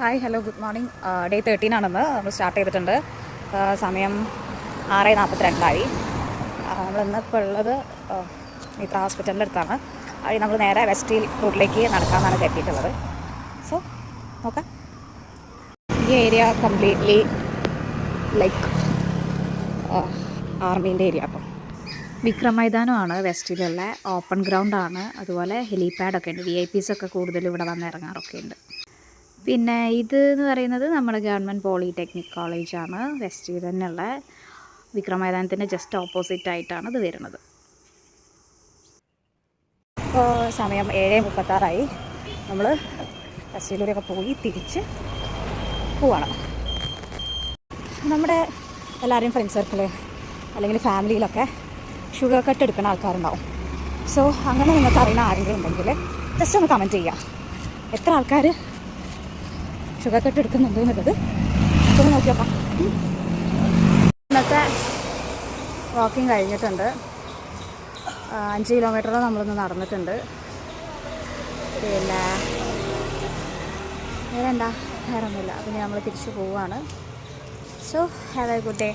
Hi hello good morning. Day 13 ആണെന്ന് നമ്മൾ start ചെയ്തിട്ടുണ്ട്. സമയം 6:42. നമ്മളിന്നിപ്പോൾ ഉള്ളത് മിത്ര ഹോസ്പിറ്റലിൻ്റെ അടുത്താണ്. വഴി നമ്മൾ നേരെ വെസ്റ്റ് ഹിൽ റൂട്ടിലേക്ക് നടക്കാമെന്നാണ് കരുതിയിട്ടുള്ളത്. സോ നോക്കാം. ഈ ഏരിയ കംപ്ലീറ്റ്ലി ലൈക്ക് ആർമീൻ്റെ ഏരിയ. അപ്പം വിക്രം മൈതാനമാണ് വെസ്റ്റ് ഹിലുള്ള ഓപ്പൺ ഗ്രൗണ്ടാണ്. അതുപോലെ ഹെലിപാഡൊക്കെ ഉണ്ട്. VIP ഒക്കെ കൂടുതൽ ഇവിടെ വന്ന് ഇറങ്ങാറൊക്കെ ഉണ്ട്. പിന്നെ ഇത് എന്ന് പറയുന്നത് നമ്മുടെ ഗവൺമെൻറ് പോളിടെക്നിക് കോളേജാണ്. വെസ്റ്റ് ഹിൽ തന്നെയുള്ള വിക്രം മൈതാനത്തിൻ്റെ ജസ്റ്റ് ഓപ്പോസിറ്റ് ആയിട്ടാണ് ഇത് വരുന്നത്. ഇപ്പോൾ സമയം 7:36. നമ്മൾ വെസ്റ്റ് ഹിലൂടെയൊക്കെ പോയി തിരിച്ച് പോവാണ്. നമ്മുടെ എല്ലാവരെയും ഫ്രണ്ട് സർക്കിൾ അല്ലെങ്കിൽ ഫാമിലിയിലൊക്കെ ഷുഗർ കട്ട് എടുക്കുന്ന ആൾക്കാരുണ്ടാവും. സോ അങ്ങനെ നിങ്ങൾക്ക് അറിയുന്ന ആരെങ്കിലും ഉണ്ടെങ്കിൽ ജസ്റ്റ് ഒന്ന് കമൻറ്റ് ചെയ്യുക. എത്ര ആൾക്കാർ ഷുഗർ കട്ട് എടുക്കുന്നുണ്ട് എന്നുള്ളത് ഒന്ന് നോക്കി നോക്കാം. ഇന്നത്തെ വാക്കിംഗ് കഴിഞ്ഞിട്ടുണ്ട്. 5 കിലോമീറ്റർ നമ്മളൊന്ന് നടന്നിട്ടുണ്ട്. പിന്നെ വേറെ ഒന്നുമില്ല. പിന്നെ നമ്മൾ തിരിച്ചു പോവുകയാണ്. So have A good day.